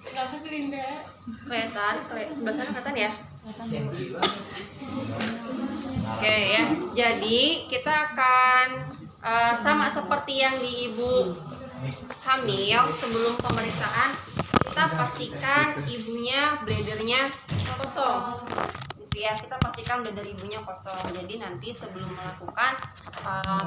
Kenapa sih Linda? Kelihatan, sebelah sana kelihatan ya? Oke ya, jadi kita akan sama seperti yang di ibu hamil. Sebelum pemeriksaan kita pastikan ibunya bladernya kosong gitu ya. Kita pastikan blader ibunya kosong. Jadi nanti sebelum melakukan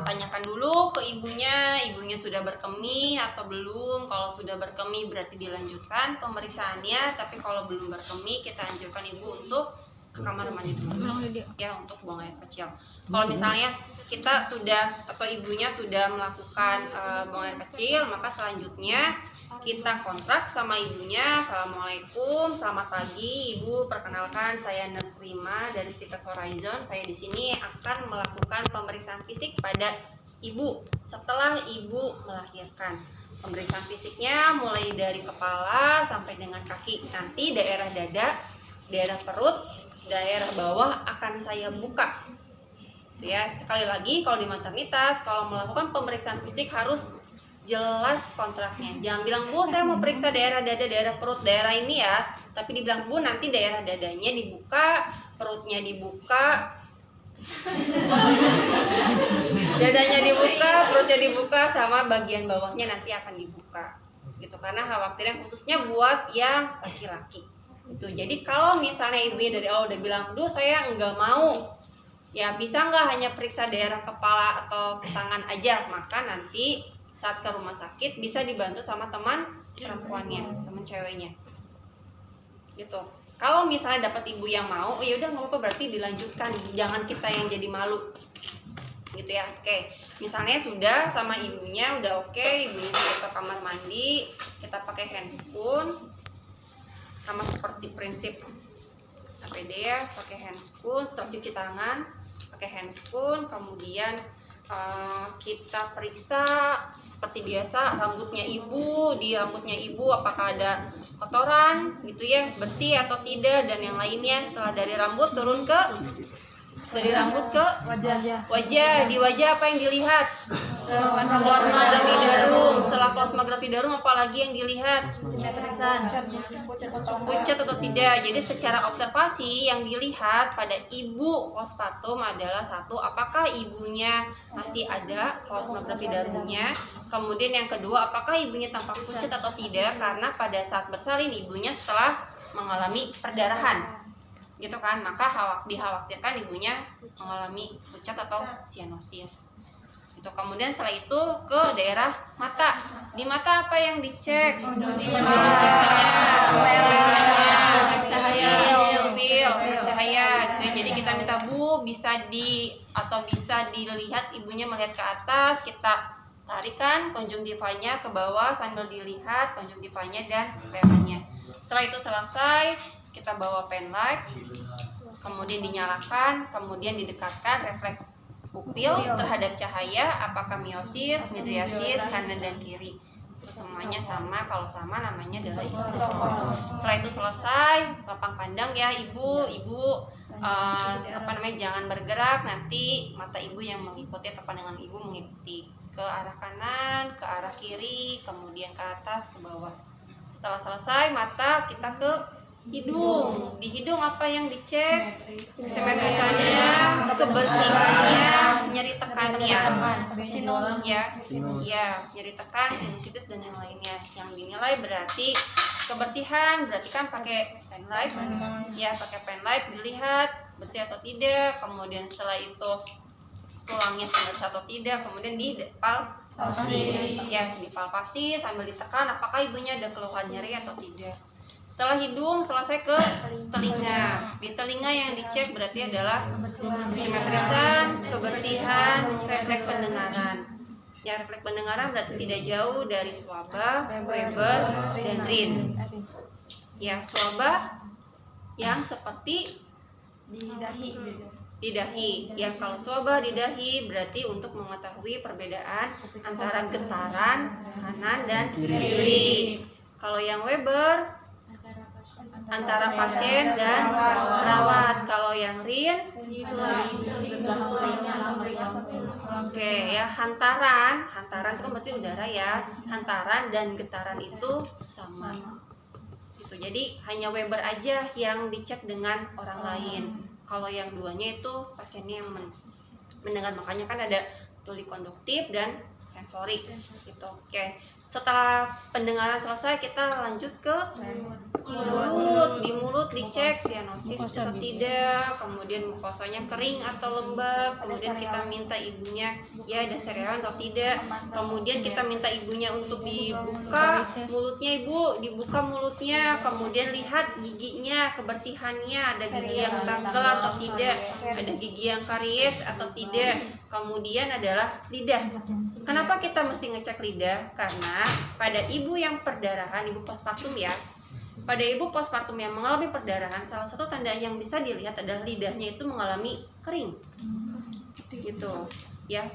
tanyakan dulu ke ibunya sudah berkemih atau belum. Kalau sudah berkemih berarti dilanjutkan pemeriksaannya, tapi kalau belum berkemih kita anjurkan ibu untuk ke kamar mandi dulu ya, untuk buang air kecil. Kalau misalnya kita sudah atau ibunya sudah melakukan buang air kecil, maka selanjutnya kita kontrak sama ibunya. Assalamualaikum, selamat pagi Ibu, perkenalkan saya Nurse Rima dari Stikes Horizon. Saya di sini akan melakukan pemeriksaan fisik pada Ibu setelah Ibu melahirkan. Pemeriksaan fisiknya mulai dari kepala sampai dengan kaki. Nanti daerah dada, daerah perut, daerah bawah akan saya buka. Ya, sekali lagi kalau di maternitas kalau melakukan pemeriksaan fisik harus jelas kontraknya. Jangan bilang, Bu, saya mau periksa daerah dada, daerah perut, daerah ini ya, tapi dibilang, Bu, nanti daerah dadanya dibuka, perutnya dibuka, dadanya dibuka, perutnya dibuka, sama bagian bawahnya nanti akan dibuka gitu, karena khawatirnya khususnya buat yang laki-laki itu. Jadi kalau misalnya ibunya dari awal udah bilang, duh saya nggak mau, ya bisa nggak hanya periksa daerah kepala atau tangan aja, maka nanti saat ke rumah sakit bisa dibantu sama teman perempuannya, teman ceweknya gitu. Kalau misalnya dapat ibu yang mau, ya udah nggak apa-apa, berarti dilanjutkan, jangan kita yang jadi malu gitu ya. Oke, misalnya sudah sama ibunya udah oke, ibunya sudah ke kamar mandi, kita pakai handscoon sama seperti prinsip APD ya, pakai handscoon. Setelah cuci tangan pakai handscoon, kemudian kita periksa seperti biasa rambutnya ibu. Di rambutnya ibu apakah ada kotoran gitu ya, bersih atau tidak, dan yang lainnya. Setelah dari rambut turun ke rambut ke wajah. Di wajah apa yang dilihat? Plasmagrafi darum. Setelah plasmagrafi darum apalagi yang dilihat? Pucat atau tidak. Jadi secara observasi yang dilihat pada ibu postpartum adalah satu, apakah ibunya masih ada plasmagrafi darumnya. Kemudian yang kedua, apakah ibunya tampak pucat atau tidak, karena pada saat bersalin ibunya setelah mengalami perdarahan gitu kan, maka dikhawatirkan ibunya mengalami pucat atau cyanosis gitu. Kemudian setelah itu ke daerah mata. Di mata apa yang dicek? Cahaya gitu ya. Jadi kita minta, Bu, bisa dilihat ibunya melihat ke atas, kita tarikan konjungtivanya ke bawah sambil dilihat konjungtivanya dan skleranya. Setelah itu selesai, kita bawa pen light, kemudian dinyalakan, kemudian didekatkan refleks pupil terhadap cahaya, apakah miosis, midriasis, kanan dan kiri. Itu semuanya sama, kalau sama namanya adalah isotope. Setelah itu selesai, lapang pandang ya ibu, jangan bergerak, nanti mata ibu yang mengikuti atau pandangan ibu mengikuti ke arah kanan, ke arah kiri, kemudian ke atas, ke bawah. Setelah selesai mata, kita ke hidung. Di hidung apa yang dicek? Simetrisannya, kebersihannya, nyeri tekannya ya, nyeri tekan, sinusitis dan yang lainnya. Yang dinilai berarti kebersihan, berarti kan pakai pen light ya, pakai pen light dilihat bersih atau tidak. Kemudian setelah itu tulangnya bersih atau tidak, kemudian dipalpasi sambil ditekan apakah ibunya ada keluhan nyeri atau tidak. Setelah hidung selesai ke telinga. Di telinga yang dicek berarti adalah simetrisan, kebersihan, refleks pendengaran. Ya, refleks pendengaran berarti tidak jauh dari swabah, Weber, dan Rin. Ya, swabah yang seperti di dahi. Ya, kalau swabah di dahi berarti untuk mengetahui perbedaan antara getaran kanan dan kiri. Kalau yang Weber antara pasien dan perawat. Kalau yang Rin oke ya, hantaran itu kan berarti udara ya. Hantaran dan getaran itu sama. gitu. Jadi hanya Weber aja yang dicek dengan orang lain. Kalau yang duanya itu pasiennya yang mendengar, makanya kan ada tuli konduktif dan sensori gitu. Oke, setelah pendengaran selesai kita lanjut ke mulut. Di mulut dicek sianosis atau tidak, kemudian mukosanya kering atau lembab, kemudian kita minta ibunya ya ada serean atau tidak, kemudian kita minta ibunya untuk dibuka mulutnya, ibu dibuka mulutnya, kemudian lihat giginya, kebersihannya, ada gigi yang tanggal atau tidak, ada gigi yang karies atau tidak. Kemudian adalah lidah. Kenapa kita mesti ngecek lidah? Karena pada ibu yang perdarahan, ibu postpartum ya, pada ibu postpartum yang mengalami perdarahan, salah satu tanda yang bisa dilihat adalah lidahnya itu mengalami kering, gitu, ya.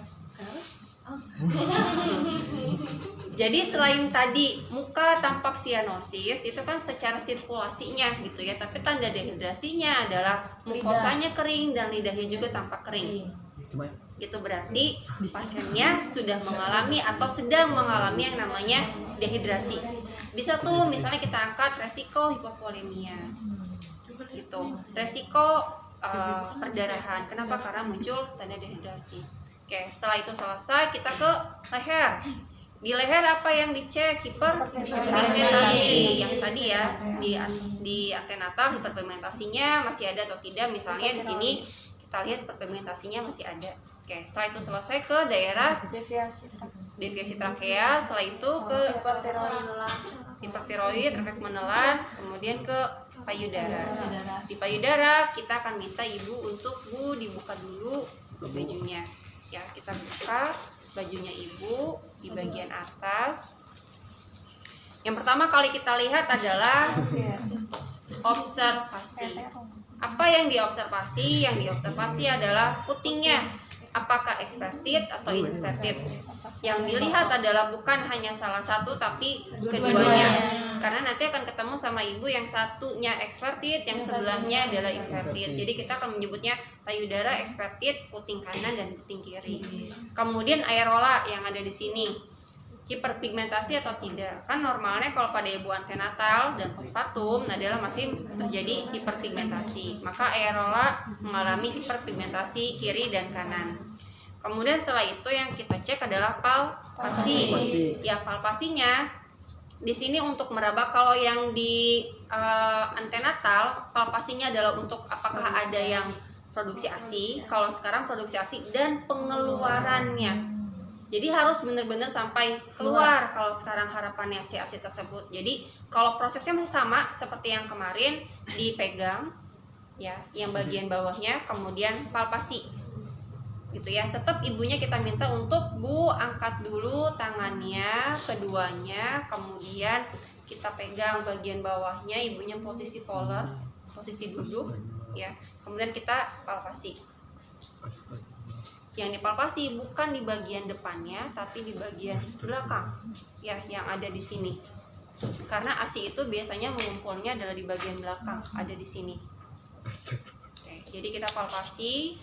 Jadi selain tadi muka tampak sianosis itu kan secara sirkulasinya gitu ya, tapi tanda dehidrasinya adalah mukosanya kering dan lidahnya juga tampak kering. Itu berarti pasiennya sudah mengalami atau sedang mengalami yang namanya dehidrasi. Bisa tuh misalnya kita angkat resiko hipovolemia gitu, resiko perdarahan. Kenapa? Karena muncul tanda dehidrasi. Oke, setelah itu selesai kita ke leher. Di leher apa yang dicek? Hiperpigmentasi yang tadi ya, di antenatal hiperpigmentasinya masih ada atau tidak. Misalnya di sini kita lihat hiperpigmentasinya masih ada. Oke, setelah itu selesai ke daerah deviasi trakea, setelah itu ke hipertiroid, efek menelan, kemudian ke payudara. Di payudara kita akan minta ibu untuk dibuka dulu bajunya. Ya, kita buka bajunya ibu di bagian atas. Yang pertama kali kita lihat adalah observasi. Apa yang diobservasi? Yang diobservasi adalah putingnya. Apakah exverted atau inverted? Yang dilihat adalah bukan hanya salah satu tapi keduanya. Karena nanti akan ketemu sama ibu yang satunya exverted, yang sebelahnya adalah inverted. Jadi kita akan menyebutnya payudara exverted, puting kanan dan puting kiri. Kemudian aerola yang ada di sini, hiperpigmentasi atau tidak. Kan normalnya kalau pada ibu antenatal dan postpartum adalah masih terjadi hiperpigmentasi, maka aerola mengalami hiperpigmentasi kiri dan kanan. Kemudian setelah itu yang kita cek adalah palpasi. Ya, palpasinya di sini untuk meraba. Kalau yang di antenatal palpasinya adalah untuk apakah ada yang produksi ASI. Kalau sekarang produksi ASI dan pengeluarannya. Jadi harus benar-benar sampai keluar kalau sekarang harapannya si ASI tersebut. Jadi kalau prosesnya masih sama seperti yang kemarin, dipegang ya, yang bagian bawahnya, kemudian palpasi. Gitu ya. Tetap ibunya kita minta untuk Bu angkat dulu tangannya keduanya, kemudian kita pegang bagian bawahnya, ibunya posisi volar, posisi duduk ya. Kemudian kita palpasi. Yang dipalpasi bukan di bagian depannya tapi di bagian belakang ya, yang ada di sini. Karena ASI itu biasanya mengumpulnya adalah di bagian belakang, ada di sini. Oke, jadi kita palpasi.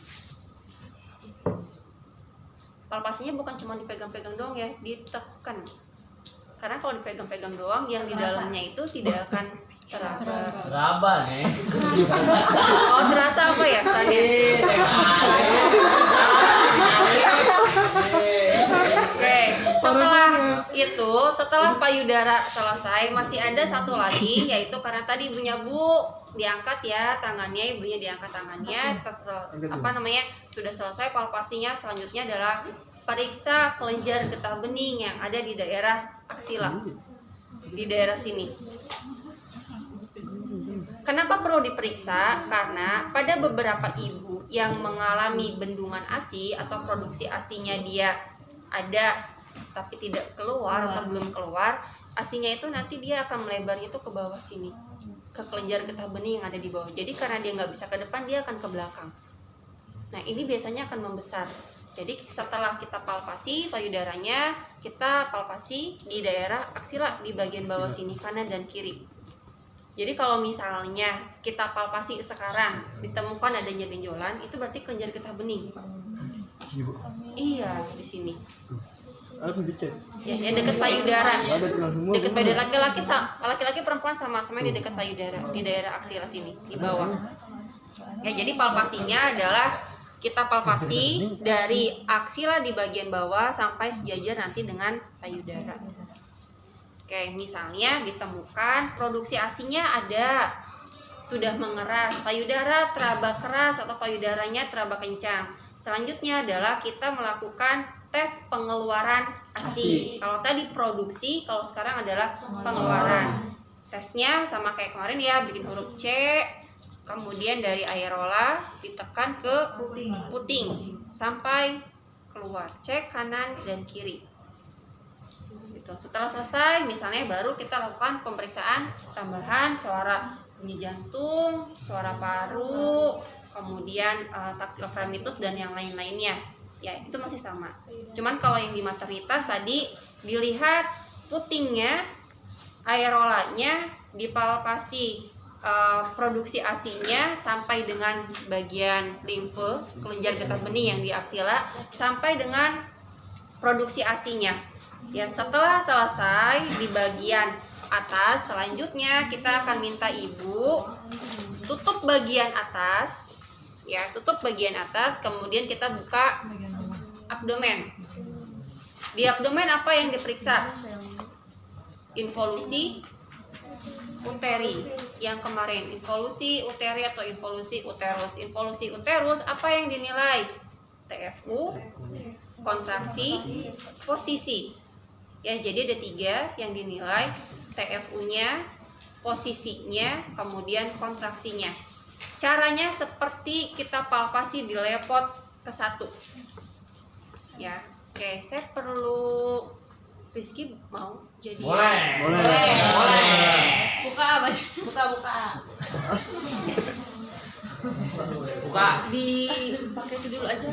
Palpasinya bukan cuma dipegang-pegang doang ya, ditekan. Karena kalau dipegang-pegang doang, yang di dalamnya itu tidak akan teraba. Teraba nih. Oh, terasa apa ya kesannya? Oke, setelah payudara selesai masih ada satu lagi, yaitu karena tadi ibunya Bu diangkat ya tangannya, ibunya diangkat tangannya, sudah selesai palpasinya. Selanjutnya adalah periksa kelenjar getah bening yang ada di daerah aksila, di daerah sini. Kenapa perlu diperiksa? Karena pada beberapa ibu yang mengalami bendungan ASI atau produksi ASInya dia ada tapi tidak keluar atau belum keluar, ASInya itu nanti dia akan melebarnya itu ke bawah sini, ke kelenjar getah bening yang ada di bawah. Jadi karena dia nggak bisa ke depan, dia akan ke belakang. Nah, ini biasanya akan membesar. Jadi setelah kita palpasi payudaranya, kita palpasi di daerah aksila di bagian bawah sini, kanan dan kiri. Jadi kalau misalnya kita palpasi sekarang ditemukan adanya benjolan, itu berarti kelenjar getah bening. Iya, di sini. Ya, dekat payudara. Dekat payudara, laki-laki perempuan sama-sama di dekat payudara, di daerah aksila sini, di bawah. Ya, jadi palpasinya adalah kita palpasi dari aksila di bagian bawah sampai sejajar nanti dengan payudara. Oke, misalnya ditemukan produksi ASI-nya ada, sudah mengeras, payudara teraba keras atau payudaranya teraba kencang. Selanjutnya adalah kita melakukan tes pengeluaran ASI. Kalau tadi produksi, kalau sekarang adalah pengeluaran. Tesnya sama kayak kemarin ya, bikin huruf C, kemudian dari aerola ditekan ke puting sampai keluar, cek kanan dan kiri. Gitu. Setelah selesai, misalnya baru kita lakukan pemeriksaan tambahan suara bunyi jantung, suara paru, kemudian taktil fremitus dan yang lain-lainnya. Ya, itu masih sama. Cuman kalau yang di maternitas tadi dilihat putingnya, aerolanya, dipalpasi produksi ASI-nya sampai dengan bagian limfe, kelenjar getah bening yang di aksila, sampai dengan produksi ASI-nya. Ya, setelah selesai di bagian atas, selanjutnya kita akan minta ibu tutup bagian atas, ya, tutup bagian atas, kemudian kita buka abdomen. Di abdomen apa yang diperiksa? Involusi uteri yang kemarin, involusi uteri atau involusi uterus. Involusi uterus apa yang dinilai? TFU, kontraksi, posisi. Ya, jadi ada 3 yang dinilai, TFU-nya, posisinya, kemudian kontraksinya. Caranya seperti kita palpasi di lepot ke-1. Ya, oke, saya perlu Rizky mau jadi boleh. Buka dipakai itu dulu aja.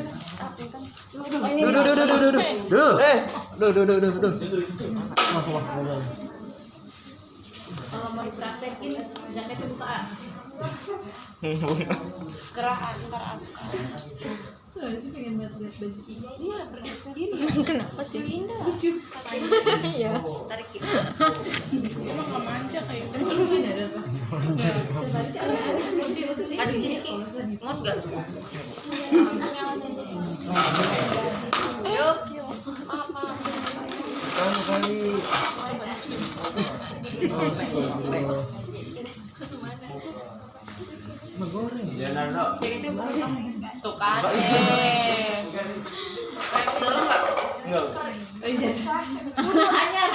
kalau mau dipraktekin jaketnya buka. Keraan ntar iya pergi sendiri. Kenapa sih? Indah. Iya. Tarik gitu. Emang nggak manja kayak Aduh, sini Ki. Ngot gak? Yuk. Kamu kali. Menggoreng. Jaketnya buka. tuh kan Dalam nggak? Enggak. anyar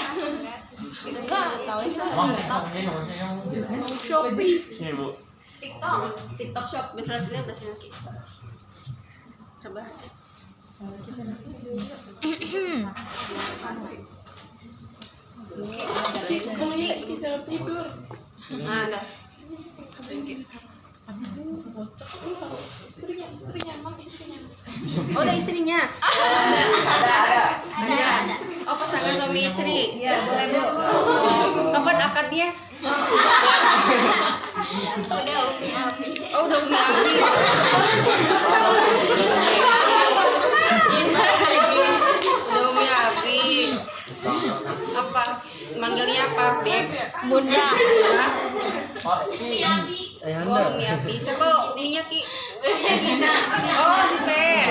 enggak tahu sih Shopee Sini, Bu. TikTok shop bisa sini Ki. Coba. kita tidur Nah, ada. Oh, ada istrinya. Ada. Oh, pasangan suami istri. Iya, boleh, Bu. Kapan akadnya? udah umi api Oh, udah Umi Abi. Udah Umi Abi. Apa? Manggilnya apa? Beb. bunda Oh, Umi Abi. Siapa Uminya, Ki? Oh, si Pen.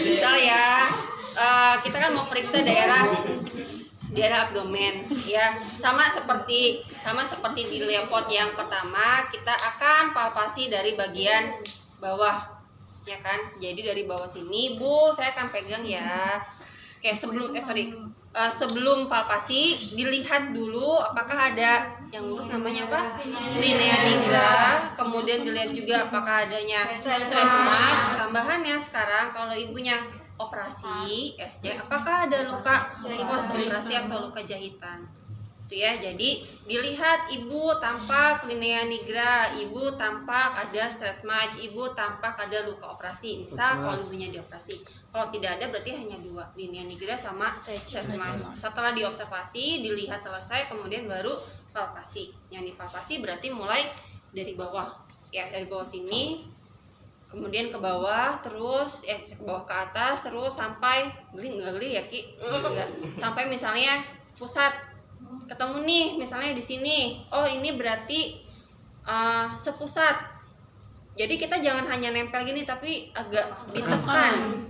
Misal ya, kita kan mau periksa daerah abdomen, ya. Sama seperti di lepot yang pertama, kita akan palpasi dari bagian bawah, ya kan? Jadi dari bawah sini, Bu, saya akan pegang ya. Oke, sebelum palpasi dilihat dulu apakah ada yang lurus namanya apa? Linea nigra. Kemudian dilihat juga apakah adanya stretch marks. Tambahannya sekarang kalau ibunya operasi SC, apakah ada luka pos operasi atau luka jahitan? Itu ya. Jadi dilihat ibu tampak linea nigra, ibu tampak ada stretch marks, ibu tampak ada luka operasi. Misal kalau ibunya dioperasi. Kalau tidak ada berarti hanya 2, linea nigra sama stretch marks. Setelah diobservasi, dilihat selesai, kemudian baru palpasi. Yang dipalpasi berarti mulai dari bawah. Ya, dari bawah sini kemudian ke bawah terus ke bawah ke atas terus sampai enggak geli ya Ki, enggak. Sampai misalnya pusat ketemu nih misalnya di sini, oh ini berarti sepusat. Jadi kita jangan hanya nempel gini tapi agak ditekan.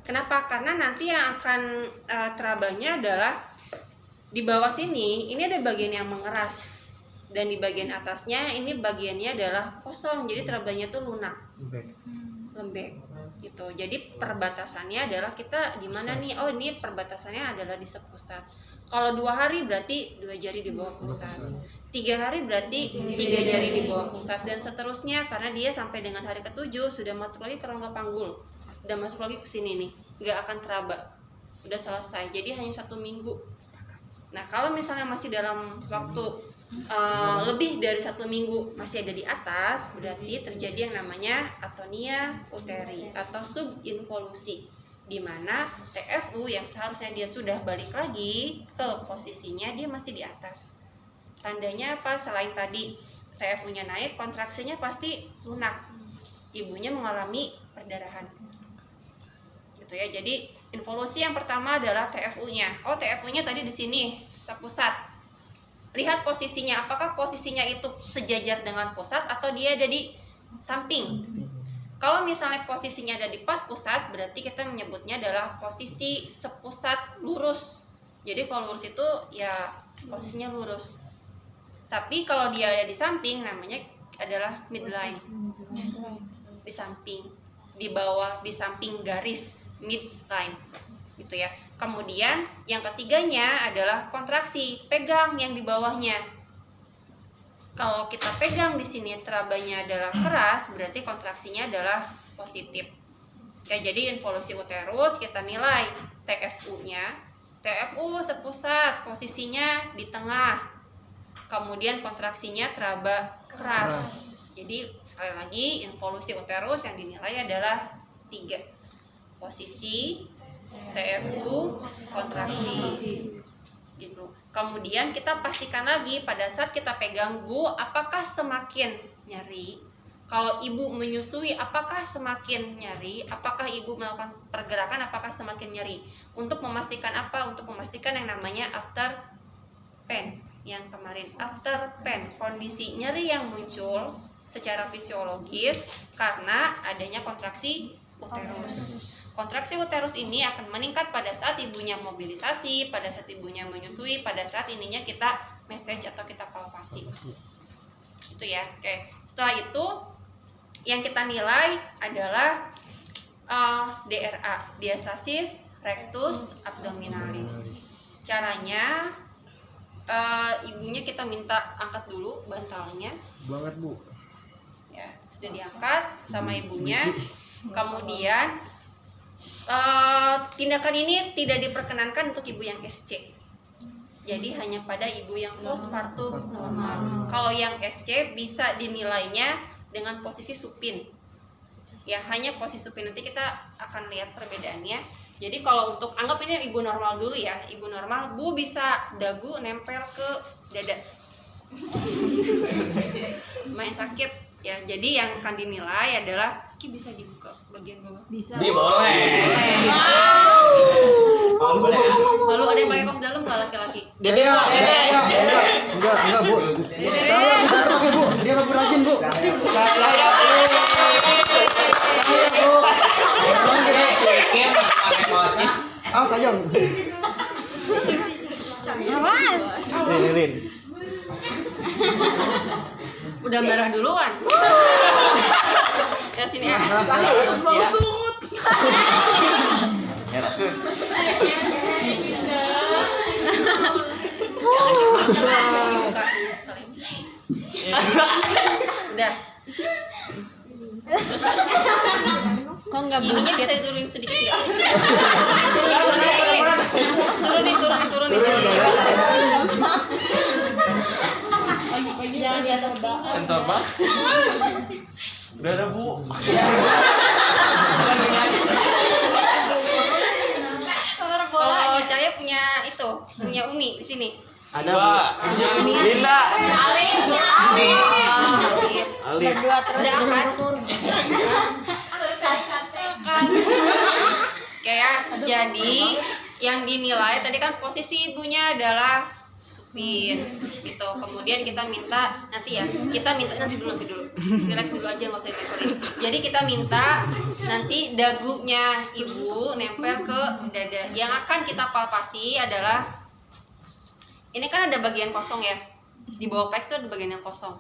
Kenapa? Karena nanti yang akan terabanya adalah di bawah sini ini ada bagian yang mengeras dan di bagian atasnya ini bagiannya adalah kosong, jadi terabanya tuh lunak, lembek gitu. Jadi perbatasannya adalah kita di mana nih? Oh ini perbatasannya adalah di sepusat. Kalau 2 hari berarti 2 jari di bawah pusat, 3 hari berarti 3 jari di bawah pusat, dan seterusnya karena dia sampai dengan hari ke-7 sudah masuk lagi ke rongga panggul, udah masuk lagi ke sini nih, nggak akan teraba, udah selesai. Jadi hanya 1 minggu. Nah kalau misalnya masih dalam waktu lebih dari 1 minggu masih ada di atas, berarti terjadi yang namanya atonia uteri atau subinvolusi, di mana TFU yang seharusnya dia sudah balik lagi ke posisinya dia masih di atas. Tandanya apa? Selain tadi TFU-nya naik, kontraksinya pasti lunak, ibunya mengalami perdarahan gitu ya. Jadi involusi yang pertama adalah TFU-nya. Oh TFU-nya tadi di sini sepusat. Lihat posisinya, apakah posisinya itu sejajar dengan pusat atau dia ada di samping. Kalau misalnya posisinya ada di pas pusat, berarti kita menyebutnya adalah posisi sepusat lurus. Jadi kalau lurus itu ya posisinya lurus. Tapi kalau dia ada di samping, namanya adalah midline. Di samping, di bawah, di samping garis midline gitu ya. Kemudian yang ketiganya adalah kontraksi, pegang yang di bawahnya. Kalau kita pegang di sini terabanya adalah keras, berarti kontraksinya adalah positif. Ya, jadi involusi uterus kita nilai TFU-nya. TFU sepusat, posisinya di tengah. Kemudian kontraksinya teraba keras. Jadi sekali lagi involusi uterus yang dinilai adalah 3. Posisi, TFU, kontraksi gitu. Kemudian kita pastikan lagi pada saat kita pegang Bu, apakah semakin nyeri? Kalau ibu menyusui, apakah semakin nyeri? Apakah ibu melakukan pergerakan, apakah semakin nyeri? Untuk memastikan apa? Untuk memastikan yang namanya after pain. Yang kemarin after pain, kondisi nyeri yang muncul secara fisiologis karena adanya kontraksi uterus. Kontraksi uterus ini akan meningkat pada saat ibunya mobilisasi, pada saat ibunya menyusui, pada saat ininya kita message atau kita palpasi. Itu ya. Oke. Setelah itu yang kita nilai adalah DRA, diastasis rectus abdominalis. Caranya ibunya kita minta angkat dulu bantalnya. Banget Bu. Ya, sudah diangkat sama ibunya. Kemudian tindakan ini tidak diperkenankan untuk ibu yang SC. Jadi hanya pada ibu yang postpartum normal. Kalau yang SC bisa dinilainya dengan posisi supin. Ya, hanya posisi supin, nanti kita akan lihat perbedaannya. Jadi kalau untuk anggap ini ibu normal dulu ya. Ibu normal, Bu bisa dagu nempel ke dada. Main sakit. Ya, jadi yang akan dinilai adalah Ki bisa dibuka bagian bawah. Bisa. Boleh. Lalu ada yang pakai kaos dalam nggak laki-laki? Dede, Enggak Bu. Oke Bu, dia lebih rajin Bu. Sayang. Awas. Lilin. Udah merah duluan. Ya sini ya. Ya. Dibuka sekali. Udah. Kok nggak Ininya bukit? bisa diturunin sedikit nggak? Turunin. Jangan di atas bak. Sensor bak. Udah ada Bu. Kalau Cahaya punya itu, punya Umi di sini. Ada Bu. Linda. Ali. Berdua terus. Udah angkat. Jadi yang dinilai tadi kan posisi ibunya adalah supin gitu. Kemudian kita minta nanti nanti dulu relax dulu aja, nggak usah ditemperin. Jadi kita minta nanti dagunya ibu nempel ke dada. Yang akan kita palpasi adalah ini kan ada bagian kosong ya, di bawah peks itu ada bagian yang kosong.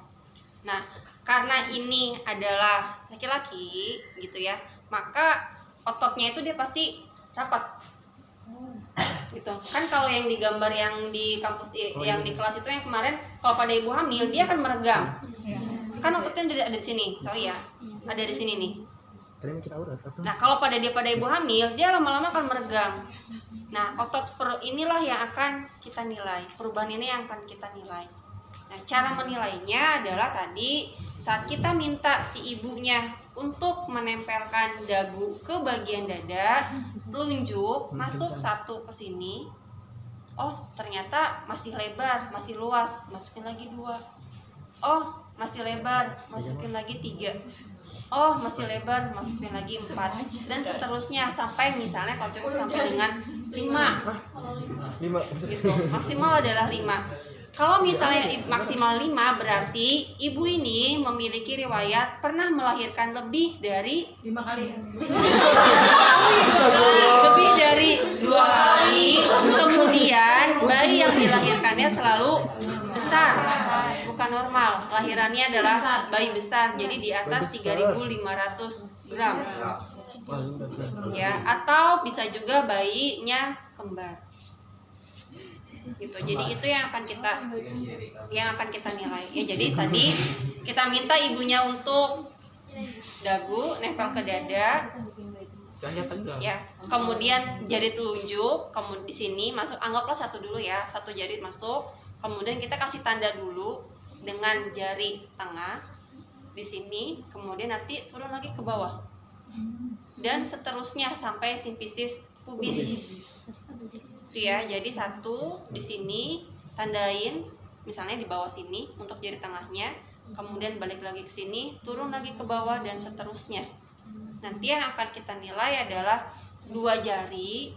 Nah, karena ini adalah laki-laki gitu ya, maka ototnya itu dia pasti rapat gitu kan. Kalau yang digambar yang di kampus yang di kelas itu yang kemarin, kalau pada ibu hamil dia akan meregang kan, ototnya ada di sini, sorry ya, ada di sini nih. Nah, kalau pada ibu hamil dia lama-lama akan meregang. Nah, otot perut inilah yang akan kita nilai, perubahan ini yang akan kita nilai. Nah, cara menilainya adalah tadi saat kita minta si ibunya untuk menempelkan dagu ke bagian dada, telunjuk masuk satu ke sini. Oh, ternyata masih lebar, masih luas, masukin lagi 2. Oh, masih lebar, masukin lagi 3. Oh, masih lebar, masukin lagi 4, dan seterusnya sampai misalnya kalau cukup sampai dengan 5 gitu. Maksimal adalah 5. Kalau misalnya maksimal 5 berarti ibu ini memiliki riwayat pernah melahirkan lebih dari 5 kali. Lebih dari 2 kali. Kemudian bayi yang dilahirkannya selalu besar, bukan normal. Lahirannya adalah bayi besar, jadi di atas 3.500 gram. Ya, atau bisa juga bayinya kembar. Gitu. Jadi itu yang akan kita nilai. Ya, jadi tadi kita minta ibunya untuk dagu nempel ke dada. Ya, kemudian jari telunjuk, kemudian di sini masuk, anggaplah 1 dulu ya, 1 jari masuk. Kemudian kita kasih tanda dulu dengan jari tengah di sini, kemudian nanti turun lagi ke bawah. Dan seterusnya sampai simfisis pubis. Itu ya, jadi 1 di sini tandain misalnya di bawah sini untuk jari tengahnya, kemudian balik lagi ke sini, turun lagi ke bawah, dan seterusnya. Nanti yang akan kita nilai adalah 2 jari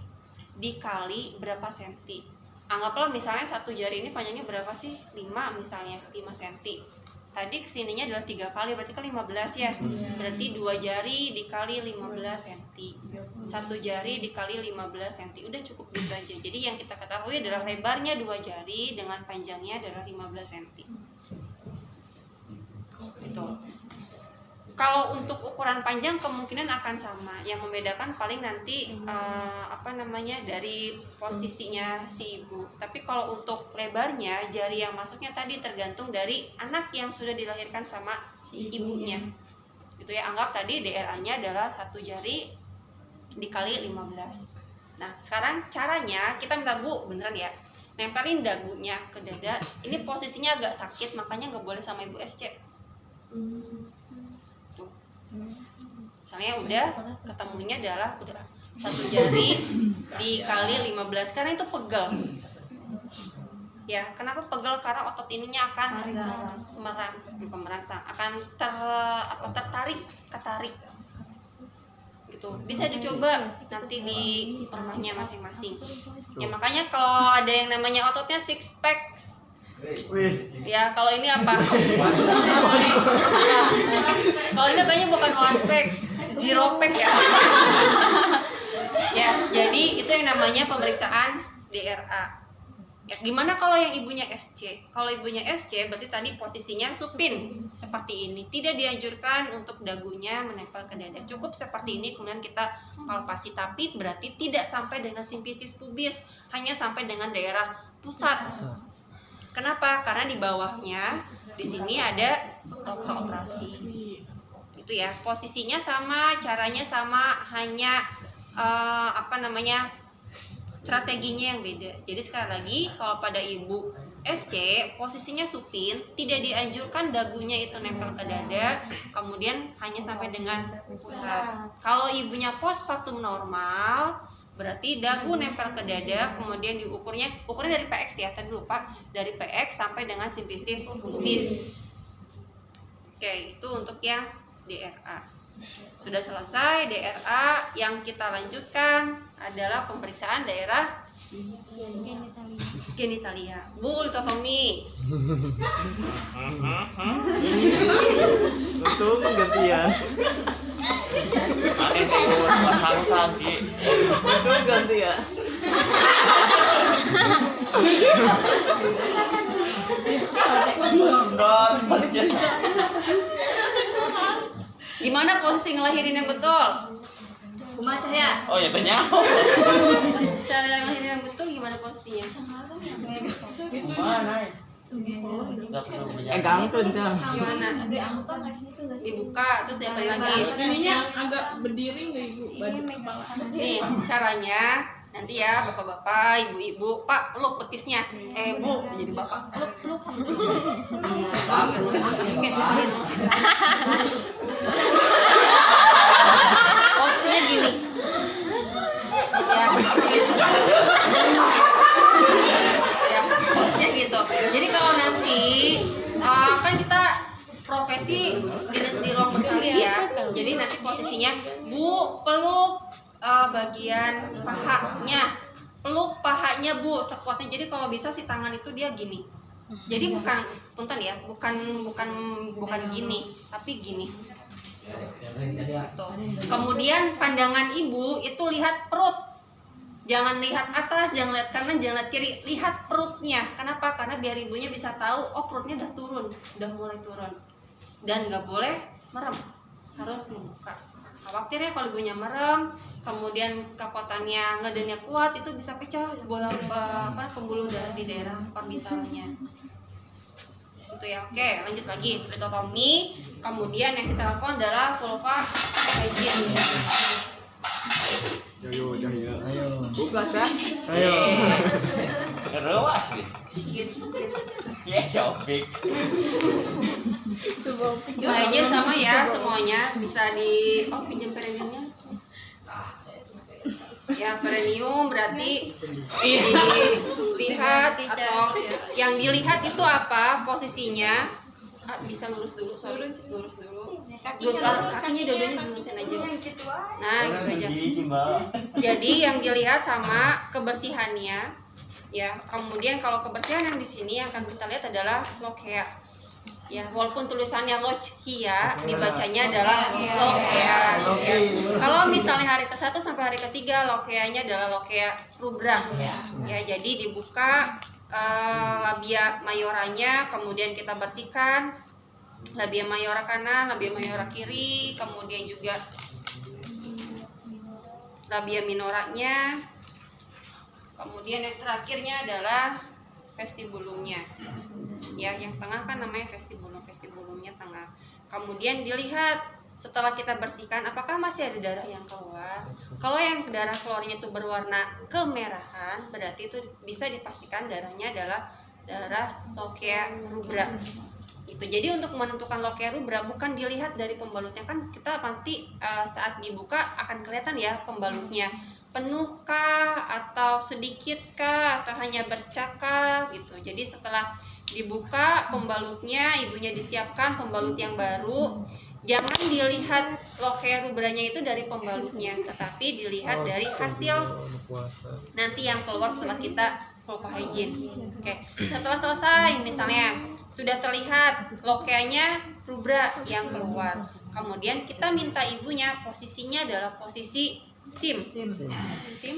dikali berapa senti. Anggaplah misalnya 1 jari ini panjangnya berapa sih? 5 misalnya, 5 senti. Tadi kesininya adalah 3 kali, berarti kan 15 ya. Berarti 2 jari dikali 15 cm, 1 jari dikali 15 cm. Udah cukup gitu aja. Jadi yang kita ketahui adalah lebarnya 2 jari dengan panjangnya adalah 15 cm. Gitu. Kalau untuk ukuran panjang kemungkinan akan sama. Yang membedakan paling nanti dari posisinya si ibu. Tapi kalau untuk lebarnya, jari yang masuknya tadi tergantung dari anak yang sudah dilahirkan sama ibunya. Gitu ya, anggap tadi DRA-nya adalah 1 jari dikali 15. Nah, sekarang caranya kita minta Bu, beneran ya, nempelin dagunya ke dada. Ini posisinya agak sakit, makanya nggak boleh sama Ibu SC. Misalnya udah ketemunya adalah udah 1 jari dikali 15, karena itu pegel. Ya, kenapa pegel? Karena otot ininya akan merangsang, akan ketarik gitu. Bisa dicoba nanti di rumahnya masing-masing. Ya, makanya kalau ada yang namanya ototnya six packs, ya kalau ini apa? Kalau ini kayaknya bukan one pack, 0 pack ya. Ya, jadi itu yang namanya pemeriksaan DRA. Ya, gimana kalau yang ibunya SC? Kalau ibunya SC berarti tadi posisinya supin seperti ini. Tidak dianjurkan untuk dagunya menempel ke dada. Cukup seperti ini, kemudian kita palpasi. Tapi berarti tidak sampai dengan simfisis pubis, hanya sampai dengan daerah pusat. Kenapa? Karena di bawahnya di sini ada luka operasi. Itu ya, posisinya sama, caranya sama, hanya strateginya yang beda. Jadi sekali lagi, kalau pada ibu SC posisinya supin, tidak dianjurkan dagunya itu nempel ke dada, kemudian hanya sampai dengan pusat. Kalau ibunya postpartum normal, berarti dagu nempel ke dada, kemudian diukurnya dari PX ya, tadi lupa, dari PX sampai dengan simfisis pubis. Oke, itu untuk yang DRA. Sudah selesai DRA, yang kita lanjutkan adalah pemeriksaan daerah genitalia. Bu, litotomi. Untung gantian. Aneh ikut pasang kaki. Untung gantian. Gimana posisi ngelahirin yang betul? Kumaha Cahya? Oh ya tanya. Cara ngelahirin yang betul gimana posisinya? Mana? Gantun Cang. Gimana? Dibuka terus diapain lagi? Ininya agak berdiri nggak ibu? Badan kepala. Nih caranya nanti ya bapak-bapak, ibu-ibu, Pak peluk betisnya, Bu jadi bapak peluk posisinya gini ya, ya posisinya gitu. Jadi kalau nanti kan kita profesi dinas di ruang bersali ya, jadi nanti posisinya Bu peluk bagian pahanya, peluk pahanya Bu sekuatnya. Jadi kalau bisa si tangan itu dia gini. Jadi bukan punten ya, bukan gini, tapi gini. Gitu. Kemudian pandangan ibu itu lihat perut. Jangan lihat atas, jangan lihat kanan, jangan lihat kiri, lihat perutnya. Kenapa? Karena biar ibunya bisa tahu, oh perutnya udah turun, udah mulai turun. Dan nggak boleh merem, harus membuka. Khawatirnya kalau ibunya merem, kemudian kekuatannya ngedennya kuat, itu bisa pecah bola pembuluh darah di daerah orbitalnya. Itu ya. Oke, lanjut lagi litotomi. Kemudian yang kita lakukan adalah vulva hygiene. Ayo Cahya. Ayo. Buka Cang. Ayo. Ngerewas nih. Ya Jopik. Hygiene sama ya semuanya, bisa di pinjam perineumnya. Ya perineum berarti dilihat atau yang dilihat itu apa posisinya. Bisa lurus dulu, sorry, lurus dulu. Kakinya dua-duanya dilurusin aja. Nah, gitu aja. Jadi yang dilihat sama kebersihannya, ya. Kemudian kalau kebersihan yang di sini yang akan kita lihat adalah lokea. Ya, walaupun tulisannya lochia, dibacanya adalah lokea. Ya. Kalau misalnya hari ke-1 sampai hari ke-3, lokeanya adalah lokea rubra. Ya, jadi dibuka labia mayoranya, kemudian kita bersihkan labia mayora kanan, labia mayora kiri, kemudian juga labia minoranya, kemudian yang terakhirnya adalah vestibulumnya. Ya, yang tengah kan namanya vestibulum, vestibulumnya tengah. Kemudian dilihat setelah kita bersihkan apakah masih ada darah yang keluar. Kalau yang darah keluarnya itu berwarna kemerahan, berarti itu bisa dipastikan darahnya adalah darah lokea rubra. Itu. Jadi untuk menentukan lokea rubra bukan dilihat dari pembalutnya, kan kita nanti saat dibuka akan kelihatan ya pembalutnya penuhkah atau sedikitkah atau hanya bercakah gitu. Jadi setelah dibuka pembalutnya, ibunya disiapkan pembalut yang baru. Jangan dilihat lokea rubranya itu dari pembalutnya, tetapi dilihat dari hasil nanti yang keluar setelah kita vulva hygiene. Oke. Setelah selesai, misalnya sudah terlihat lokeanya rubra yang keluar, kemudian kita minta ibunya posisinya adalah posisi sim. Sim.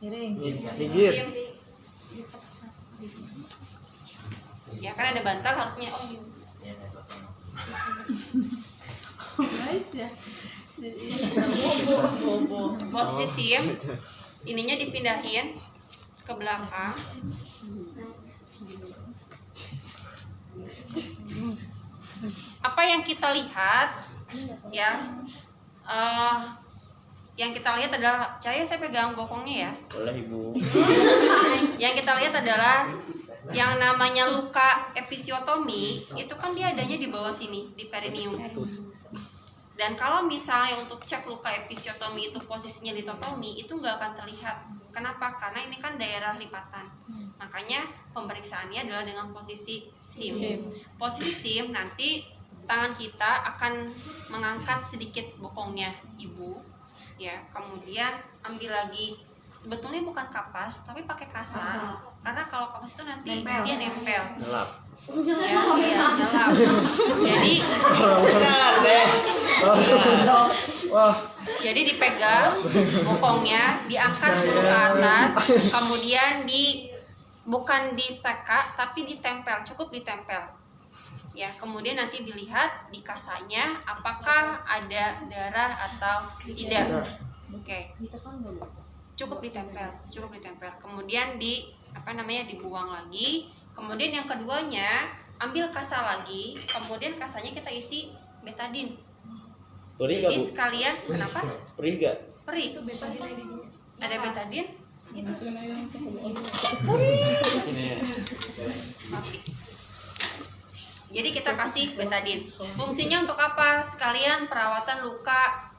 Gigit. Ya kan ada bantal harusnya. Posisi sim, ininya dipindahin ke belakang. Apa yang kita lihat ya, yang kita lihat adalah, Cahaya saya pegang bokongnya ya. Boleh Ibu. Yang kita lihat adalah yang namanya luka episiotomi, itu kan dia adanya di bawah sini, di perineum. Dan kalau misalnya untuk cek luka episiotomi itu posisinya litotomi, itu nggak akan terlihat. Kenapa? Karena ini kan daerah lipatan. Makanya pemeriksaannya adalah dengan posisi SIM. Posisi SIM nanti tangan kita akan mengangkat sedikit bokongnya ibu, ya. Kemudian ambil lagi, sebetulnya bukan kapas tapi pakai kasar, karena kalau kapas itu nanti dia nempel. Gelap. Ya, gelap. Jadi Wah, jadi dipegang bokongnya, diangkat dulu ke atas, kemudian bukan diseka tapi ditempel, cukup ditempel. Ya, kemudian nanti dilihat di kasanya apakah ada darah atau tidak. Oke. Cukup ditempel. Kemudian dibuang lagi. Kemudian yang keduanya, ambil kasa lagi, kemudian kasanya kita isi betadin. Perih gak Jadi bu? sekalian, kenapa? Perih gak? Perih. Ada betadin? Masukin aja langsung ke bawah. Ini ya. Oke. Jadi kita kasih betadin. Fungsinya untuk apa? Sekalian perawatan luka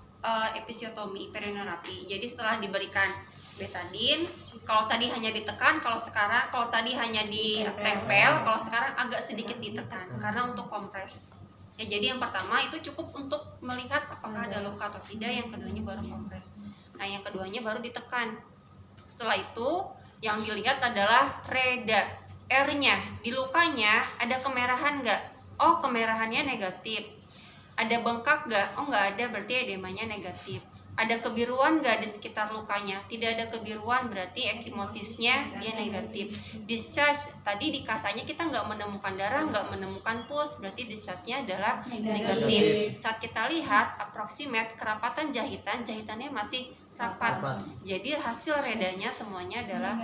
episiotomi, perineuropapi. Jadi setelah diberikan betadin, kalau tadi hanya ditekan, kalau tadi hanya ditempel, kalau sekarang agak sedikit ditekan karena untuk kompres. Ya, jadi yang pertama itu cukup untuk melihat apakah ada luka atau tidak, yang keduanya baru kompres. Nah, yang keduanya baru ditekan. Setelah itu yang dilihat adalah reda. R-nya di lukanya ada kemerahan nggak? Oh, kemerahannya negatif. Ada bengkak nggak? Oh, nggak ada, berarti edemanya negatif. Ada kebiruan nggak di sekitar lukanya? Tidak ada kebiruan, berarti ekimosisnya dia negatif. Discharge, tadi di kasanya kita nggak menemukan darah, nggak menemukan pus, berarti discharge-nya adalah negatif. Saat kita lihat approximate kerapatan jahitannya masih rapat. Jadi hasil redanya semuanya adalah